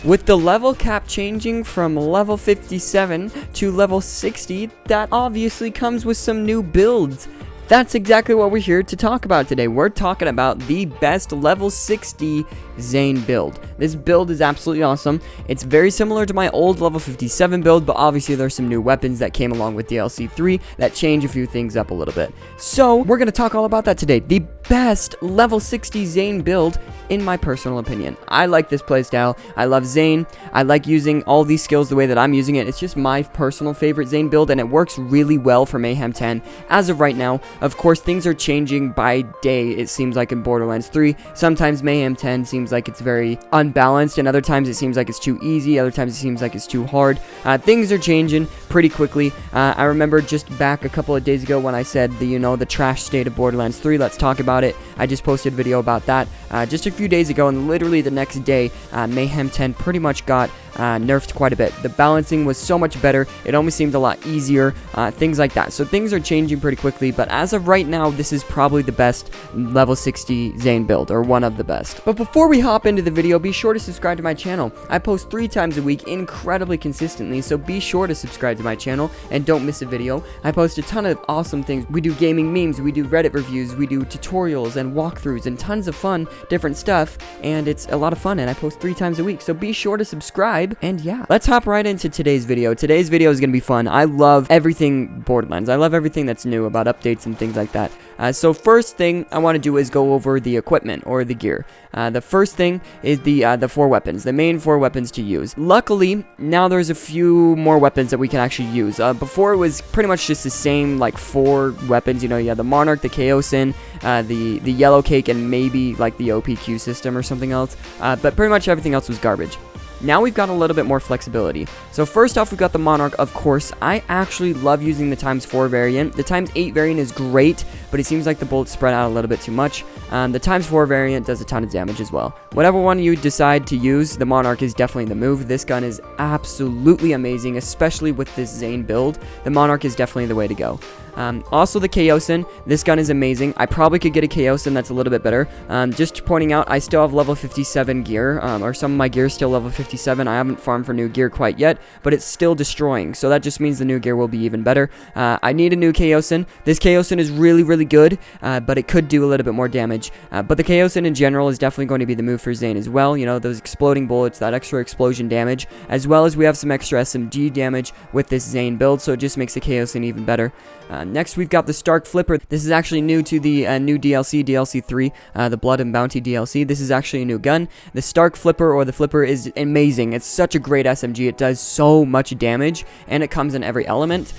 With the level cap changing from level 57 to level 60, that obviously comes with some new builds. That's exactly what we're here to talk about today. We're talking about the best level 60 Zane build. This build is absolutely awesome. It's very similar to my old level 57 build, but obviously there's some new weapons that came along with DLC 3 that change a few things up a little bit. So we're going to talk all about that today. The best level 60 Zane build in my personal opinion. I like this playstyle. I love Zane. I like using all these skills the way that I'm using it. It's just my personal favorite Zane build, and it works really well for Mayhem 10 as of right now. Of course, things are changing by day, it seems like in Borderlands 3. Sometimes Mayhem 10 seems like it's very unbalanced, and other times it seems like it's too easy, other times it seems like it's too hard. Things are changing pretty quickly. I remember just back a couple of days ago when I said the trash state of Borderlands 3, let's talk about it. I just posted a video about that just a few days ago, and literally the next day, Mayhem 10 pretty much got nerfed quite a bit. The balancing was so much better. It almost seemed a lot easier, things like that. So things are changing pretty quickly, but as of right now, this is probably the best level 60 Zane build, or one of the best. But before we hop into the video, be sure to subscribe to my channel. I post 3 times a week incredibly consistently, so be sure to subscribe to my channel and don't miss a video. I post a ton of awesome things. We do gaming memes, we do Reddit reviews, we do tutorials and walkthroughs and tons of fun, different stuff, and it's a lot of fun, and I post 3 times a week, so be sure to subscribe. And yeah, let's hop right into today's video. Today's video is going to be fun. I love everything Borderlands. I love everything that's new about updates and things like that. So first thing I want to do is go over the equipment or the gear. The first thing is the 4 weapons, the main 4 weapons to use. Luckily, now there's a few more weapons that we can actually use. Before it was pretty much just the same like 4 weapons. You had the Monarch, the Chaosin, the Yellow Cake, and maybe like the OPQ system or something else. But pretty much everything else was garbage. Now we've got a little bit more flexibility. So first off, we've got the Monarch, of course. I actually love using the ×4 variant. The ×8 variant is great, but it seems like the bullets spread out a little bit too much. The ×4 variant does a ton of damage as well. Whatever one you decide to use, the Monarch is definitely the move. This gun is absolutely amazing, especially with this Zane build. The Monarch is definitely the way to go. Also the Chaosin, this gun is amazing. I probably could get a Chaosin that's a little bit better. Just pointing out, I still have level 57 gear, or some of my gear is still level 57. I haven't farmed for new gear quite yet, but it's still destroying, so that just means the new gear will be even better. I need a new Chaosin. This Chaosin is really, really good, but it could do a little bit more damage. But the Chaosin in general is definitely going to be the move for Zane as well. Those exploding bullets, that extra explosion damage, as well as we have some extra SMG damage with this Zane build, so it just makes the Chaosin even better. Next, we've got the Stark Flipper. This is actually new to the new DLC, DLC 3, the Blood and Bounty DLC. This is actually a new gun. The Stark Flipper, or the Flipper, is amazing. It's such a great SMG. It does so much damage, and it comes in every element.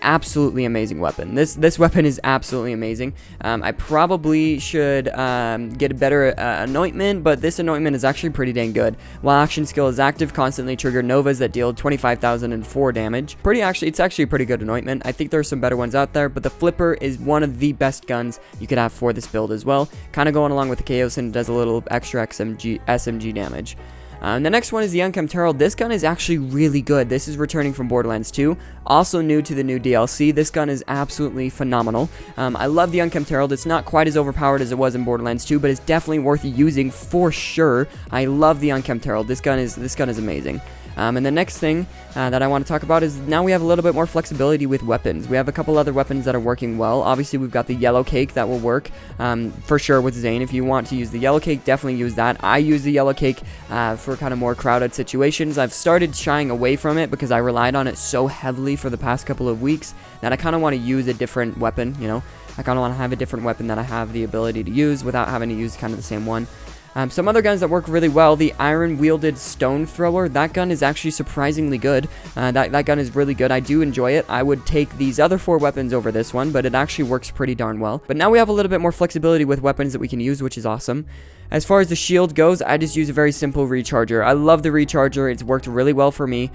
Absolutely amazing weapon. This weapon is absolutely amazing. I probably should get a better anointment, but this anointment is actually pretty dang good. While action skill is active, constantly trigger novas that deal 25,004 damage. It's actually a pretty good anointment. I think there are some better ones out there, but the Flipper is one of the best guns you could have for this build as well. Kind of going along with the Chaos, and does a little extra SMG damage. The next one is the Unkempt Herald. This gun is actually really good. This is returning from Borderlands 2, also new to the new DLC. This gun is absolutely phenomenal. I love the Unkempt Herald. It's not quite as overpowered as it was in Borderlands 2, but it's definitely worth using for sure. I love the Unkempt Herald. This gun is amazing. And the next thing that I want to talk about is now we have a little bit more flexibility with weapons. We have a couple other weapons that are working well. Obviously, we've got the Yellow Cake that will work for sure with Zane. If you want to use the Yellow Cake, definitely use that. I use the Yellow Cake for kind of more crowded situations. I've started shying away from it because I relied on it so heavily for the past couple of weeks that I kind of want to use a different weapon, I kind of want to have a different weapon that I have the ability to use without having to use kind of the same one. Some other guns that work really well, the iron-wielded stone thrower, that gun is actually surprisingly good. That gun is really good. I do enjoy it. I would take these other 4 weapons over this one, but it actually works pretty darn well. But now we have a little bit more flexibility with weapons that we can use, which is awesome. As far as the shield goes, I just use a very simple recharger. I love the recharger. It's worked really well for me.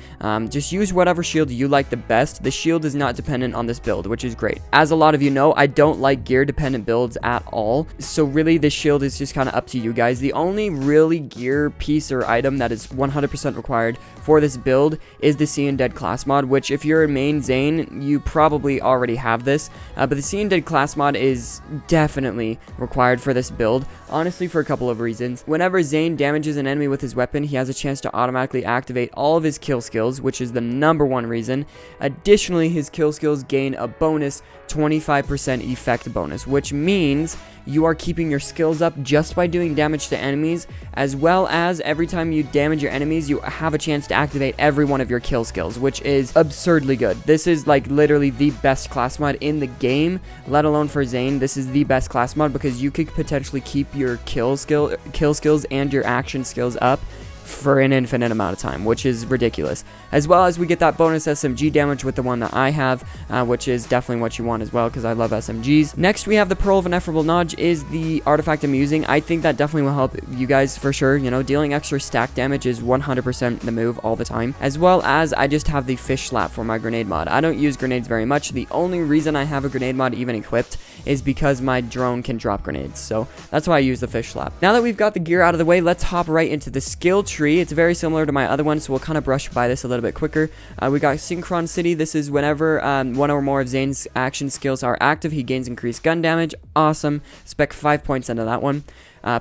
Just use whatever shield you like the best. The shield is not dependent on this build, which is great. As a lot of you know, I don't like gear-dependent builds at all. So really, this shield is just kind of up to you guys. The only really gear piece or item that is 100% required for this build is the Seeing Dead class mod, which if you're a main Zane, you probably already have this. But the Seeing Dead class mod is definitely required for this build. Honestly, for a couple couple of reasons. Whenever Zane damages an enemy with his weapon, he has a chance to automatically activate all of his kill skills, which is the #1 reason. Additionally, his kill skills gain a bonus 25% effect bonus, which means you are keeping your skills up just by doing damage to enemies, as well as every time you damage your enemies, you have a chance to activate every one of your kill skills, which is absurdly good. This is like literally the best class mod in the game, let alone for Zane. This is the best class mod because you could potentially keep your kill skills and your action skills up for an infinite amount of time, which is ridiculous. As well as we get that bonus SMG damage with the one that I have, which is definitely what you want as well, because I love SMGs. Next, we have the Pearl of Ineffable Knowledge is the artifact I'm using. I think that definitely will help you guys for sure. You know, dealing extra stack damage is 100% the move all the time. As well as I just have the fish slap for my grenade mod. I don't use grenades very much. The only reason I have a grenade mod even equipped is because my drone can drop grenades. So that's why I use the fish slap. Now that we've got the gear out of the way, let's hop right into the skill tree. It's very similar to my other one, so we'll kind of brush by this a little bit quicker. We got Synchronicity. This is whenever one or more of Zane's action skills are active, he gains increased gun damage. Awesome. Spec 5 points into that one.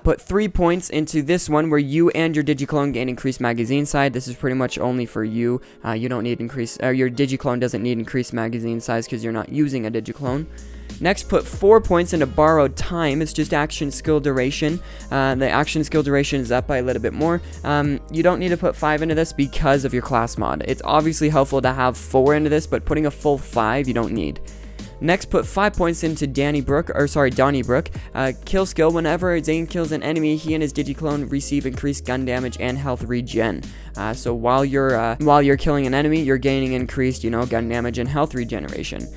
Put 3 points into this one where you and your Digiclone gain increased magazine size. This is pretty much only for you. You don't need your Digiclone doesn't need increased magazine size because you're not using a Digiclone. Next, put 4 points into Borrowed Time. It's just action skill duration. The action skill duration is up by a little bit more. You don't need to put 5 into this because of your class mod. It's obviously helpful to have 4 into this, but putting a full 5 you don't need. Next, put 5 points into Donnybrook. Kill skill. Whenever Zane kills an enemy, he and his Digiclone receive increased gun damage and health regen. So while you're killing an enemy, you're gaining increased, gun damage and health regeneration.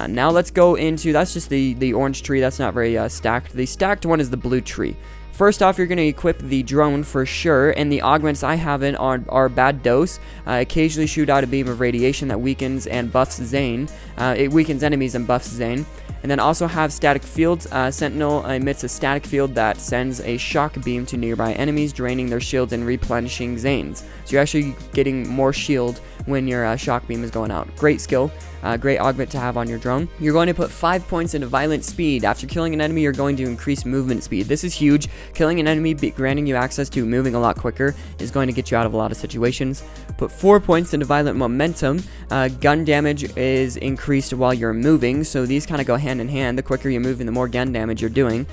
Now let's go into, that's just the orange tree. That's not very stacked. The stacked one is the blue tree. First off, you're going to equip the drone for sure, and the augments I have in are Bad Dose. Occasionally shoot out a beam of radiation that weakens and buffs Zane. It weakens enemies and buffs Zane. And then also have Static Fields. Sentinel emits a static field that sends a shock beam to nearby enemies, draining their shields and replenishing Zane's. So you're actually getting more shield when your shock beam is going out. Great skill. Great augment to have on your drone. You're going to put 5 points into Violent Speed. After killing an enemy, you're going to increase movement speed. This is huge. Killing an enemy, granting you access to moving a lot quicker, is going to get you out of a lot of situations. Put 4 points into Violent Momentum. Gun damage is increased while you're moving, so these kind of go hand in hand. The quicker you're moving, the more gun damage you're doing.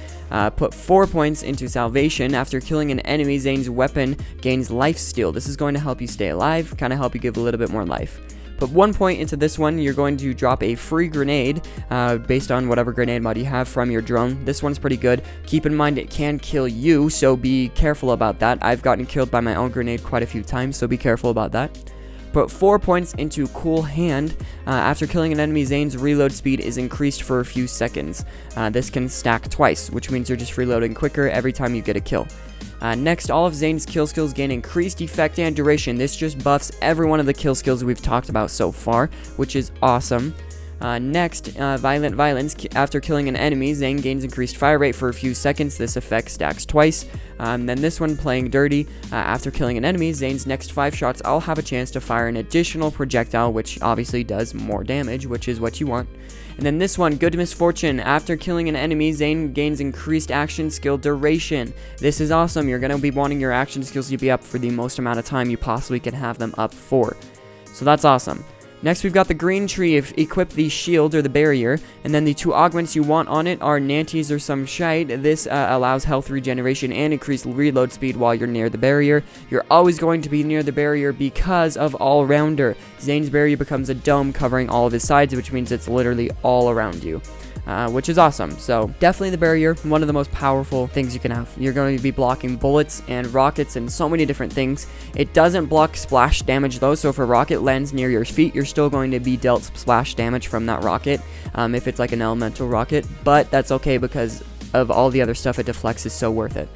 Put 4 points into Salvation. After killing an enemy, Zane's weapon gains life steal. This is going to help you stay alive, kind of help you give a little bit more life. Put 1 point into this one. You're going to drop a free grenade based on whatever grenade mod you have from your drone. This one's pretty good. Keep in mind it can kill you, so be careful about that. I've gotten killed by my own grenade quite a few times, so be careful about that. Put 4 points into Cool Hand. After killing an enemy, Zane's reload speed is increased for a few seconds. This can stack twice, which means you're just reloading quicker every time you get a kill. Next, all of Zane's kill skills gain increased effect and duration. This just buffs every one of the kill skills we've talked about so far, which is awesome. Next, Violent Violence. After killing an enemy, Zane gains increased fire rate for a few seconds. This effect stacks twice. Then this one, Playing Dirty. After killing an enemy, Zane's next 5 shots all have a chance to fire an additional projectile, which obviously does more damage, which is what you want. And then this one, Good Misfortune. After killing an enemy, Zane gains increased action skill duration. This is awesome. You're going to be wanting your action skills to be up for the most amount of time you possibly can have them up for. So that's awesome. Next, we've got the green tree. Equip the shield or the barrier, and then the 2 augments you want on it are Nantes or some shite. This allows health regeneration and increased reload speed while you're near the barrier. You're always going to be near the barrier because of All-Rounder. Zane's barrier becomes a dome covering all of his sides, which means it's literally all around you. Which is awesome. So definitely the barrier, one of the most powerful things you can have. You're going to be blocking bullets and rockets and so many different things. It doesn't block splash damage though, so if a rocket lands near your feet, you're still going to be dealt splash damage from that rocket, if it's like an elemental rocket, but that's okay because of all the other stuff it deflects is so worth it.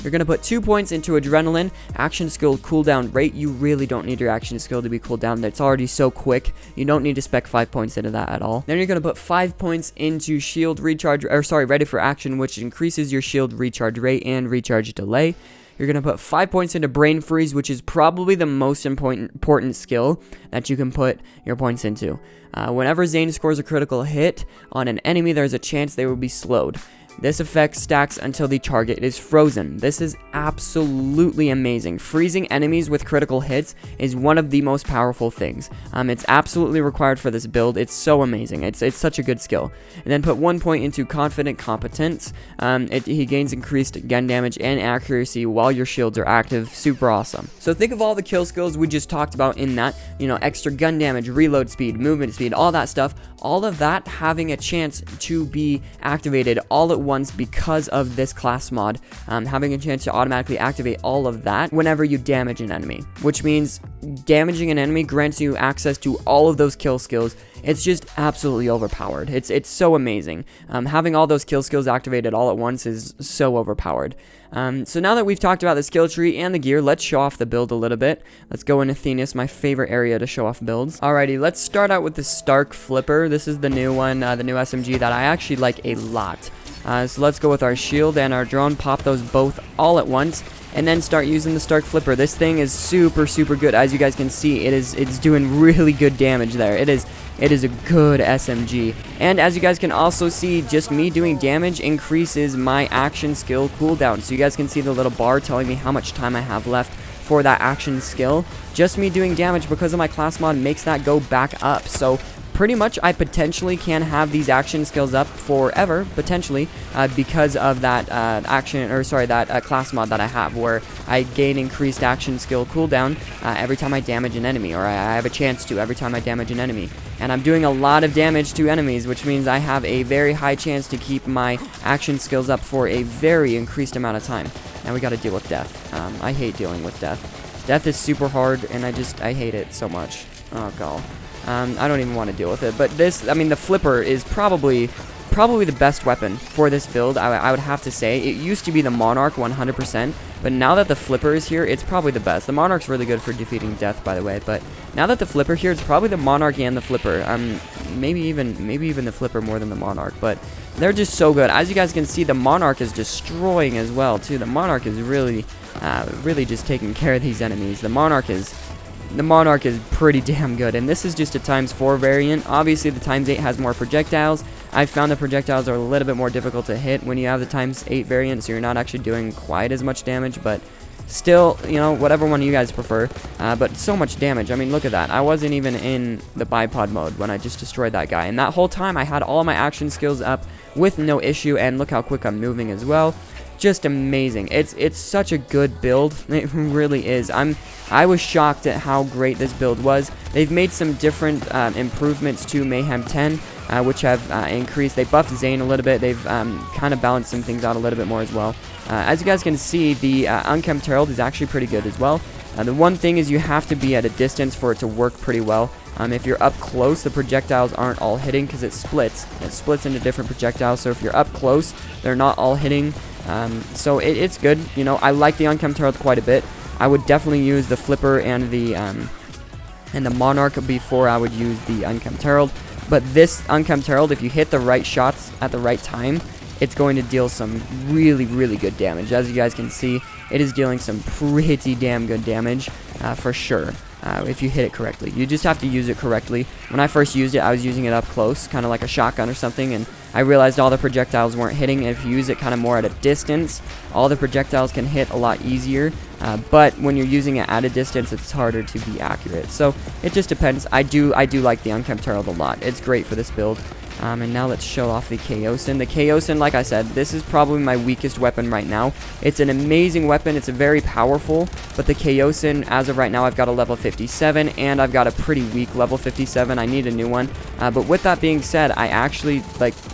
You're going to put 2 points into Adrenaline. Action skill cooldown rate. You really don't need your action skill to be cooled down. That's already so quick. You don't need to spec 5 points into that at all. Then you're going to put 5 points into Shield Recharge, Ready for Action, which increases your shield recharge rate and recharge delay. You're going to put 5 points into Brain Freeze, which is probably the most important skill that you can put your points into. Whenever Zane scores a critical hit on an enemy, there's a chance they will be slowed. This effect stacks until the target is frozen. This is absolutely amazing. Freezing enemies with critical hits is one of the most powerful things. It's absolutely required for this build. It's so amazing. It's such a good skill. And then put 1 point into Confident Competence. He gains increased gun damage and accuracy while your shields are active. Super awesome. So think of all the kill skills we just talked about in that, extra gun damage, reload speed, movement speed, all that stuff. All of that having a chance to be activated all at once because of this class mod, having a chance to automatically activate all of that whenever you damage an enemy, which means damaging an enemy grants you access to all of those kill skills. It's just absolutely overpowered. It's so amazing. Having all those kill skills activated all at once is so overpowered. So now that we've talked about the skill tree and the gear, let's show off the build a little bit. Let's go into Thenis, my favorite area to show off builds. Alrighty, let's start out with the Stark Flipper. This is the new one, the new SMG that I actually like a lot. So let's go with our shield and our drone, pop those both all at once, and then start using the Stark Flipper. This thing is super good. As you guys can see, it's doing really good damage there. It is a good SMG. And as you guys can also see, just me doing damage increases my action skill cooldown. So you guys can see the little bar telling me how much time I have left for that action skill. Just me doing damage because of my class mod makes that go back up. So pretty much I potentially can have these action skills up forever, potentially, because of that class mod that I have, where I gain increased action skill cooldown every time I damage an enemy, or I have a chance to every time I damage an enemy. And I'm doing a lot of damage to enemies, which means I have a very high chance to keep my action skills up for a very increased amount of time. Now we gotta deal with death. I hate dealing with death. Death is super hard, and I hate it so much. Oh god. I don't even want to deal with it. But the flipper is probably the best weapon for this build, I would have to say. It used to be the Monarch 100%, but now that the flipper is here, it's probably the best. The Monarch's really good for defeating death, by the way, but now that the flipper here, it's probably the Monarch and the flipper. Maybe even the flipper more than the Monarch, but they're just so good. As you guys can see, the Monarch is destroying as well, too. The Monarch is really just taking care of these enemies. The Monarch is pretty damn good, and this is just a ×4 variant. Obviously, the ×8 has more projectiles. I found the projectiles are a little bit more difficult to hit when you have the ×8 variant, so you're not actually doing quite as much damage, but still, whatever one you guys prefer. But so much damage. I mean, look at that. I wasn't even in the bipod mode when I just destroyed that guy, and that whole time I had all my action skills up with no issue, and look how quick I'm moving as well. Just amazing. It's such a good build. It really is. I was shocked at how great this build was. They've made some different improvements to Mayhem 10, which have increased. They buffed Zane a little bit. They've kind of balanced some things out a little bit more as well. As you guys can see, the Unkempt Herald is actually pretty good as well. The one thing is you have to be at a distance for it to work pretty well. If you're up close, the projectiles aren't all hitting because it splits. It splits into different projectiles, so if you're up close, they're not all hitting. So it's good. I like the Unkempt Herald quite a bit. I would definitely use the flipper and the Monarch before I would use the Unkempt Herald. But this Unkempt Herald, if you hit the right shots at the right time, it's going to deal some really good damage. As you guys can see, it is dealing some pretty damn good damage for sure. If you hit it correctly. You just have to use it correctly. When I first used it, I was using it up close, kind of like a shotgun or something, and I realized all the projectiles weren't hitting. And if you use it kind of more at a distance, all the projectiles can hit a lot easier, but when you're using it at a distance, it's harder to be accurate. So it just depends. I do like the Unkempt Herald a lot. It's great for this build. And now let's show off the Chaosin. The Chaosin, like I said, this is probably my weakest weapon right now. It's an amazing weapon. It's very powerful, but the Chaosin, as of right now, I've got a level 57, and I've got a pretty weak level 57. I need a new one. But with that being said, I actually,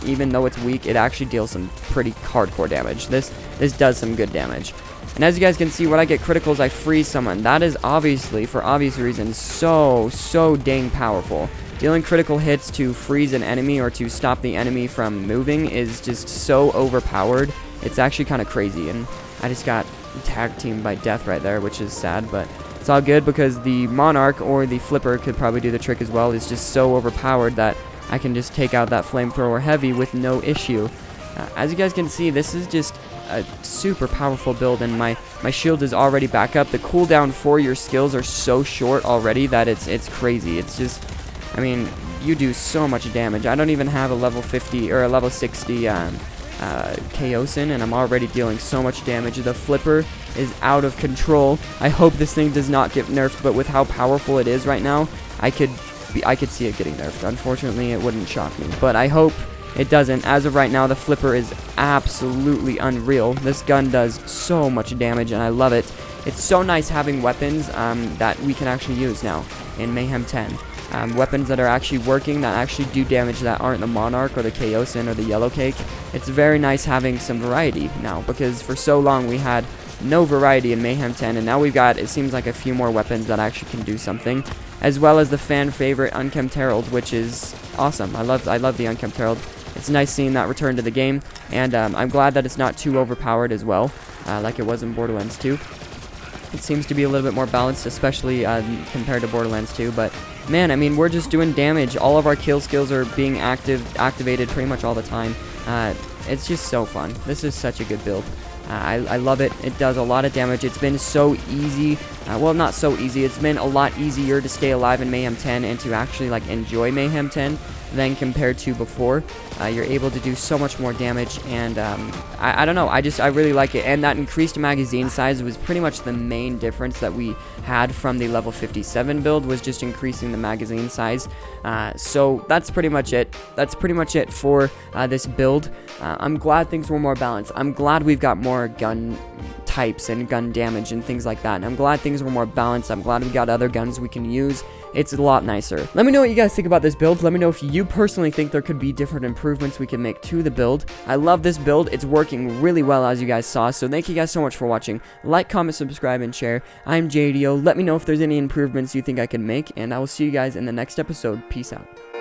even though it's weak, it actually deals some pretty hardcore damage. This does some good damage. And as you guys can see, when I get criticals, I freeze someone. That is obviously, for obvious reasons, so dang powerful. Dealing critical hits to freeze an enemy or to stop the enemy from moving is just so overpowered. It's actually kind of crazy, and I just got tag teamed by death right there, which is sad, but it's all good because the Monarch or the Flipper could probably do the trick as well. It's just so overpowered that I can just take out that flamethrower heavy with no issue. As you guys can see, this is just a super powerful build, and my shield is already back up. The cooldown for your skills are so short already that it's crazy. It's just, I mean, you do so much damage. I don't even have a level 50 or a level 60 Chaosin, and I'm already dealing so much damage. The flipper is out of control. I hope this thing does not get nerfed, but with how powerful it is right now, I could see it getting nerfed. Unfortunately, it wouldn't shock me, but I hope it doesn't. As of right now, the flipper is absolutely unreal. This gun does so much damage, and I love it. It's so nice having weapons that we can actually use now in Mayhem 10. Weapons that are actually working, that actually do damage, that aren't the Monarch or the Chaosin or the Yellow Cake. It's very nice having some variety now, because for so long we had no variety in Mayhem 10, and now we've got, it seems like, a few more weapons that actually can do something, as well as the fan favorite Unkempt Herald, which is awesome. I love the Unkempt Herald. It's nice seeing that return to the game, and I'm glad that it's not too overpowered as well, like it was in Borderlands 2. It seems to be a little bit more balanced, especially compared to Borderlands 2, but man, I mean, we're just doing damage. All of our kill skills are being activated pretty much all the time. It's just so fun. This is such a good build. I love it. It does a lot of damage. It's been so easy. Well, not so easy. It's been a lot easier to stay alive in Mayhem 10 and to actually like enjoy Mayhem 10 than compared to before. You're able to do so much more damage, and I don't know, I really like it. And that increased magazine size was pretty much the main difference that we had from the level 57 build, was just increasing the magazine size. So that's pretty much it. That's pretty much it for this build. I'm glad things were more balanced. I'm glad we've got more gun types and gun damage and things like that, and I'm glad things were more balanced. I'm glad we got other guns we can use. It's a lot nicer. Let me know what you guys think about this build. Let me know if you personally think there could be different improvements we can make to the build. I love this build. It's working really well, as you guys saw, so thank you guys so much for watching. Like, comment, subscribe, and share. I'm Jdyo. Let me know if there's any improvements you think I can make, and I will see you guys in the next episode. Peace out.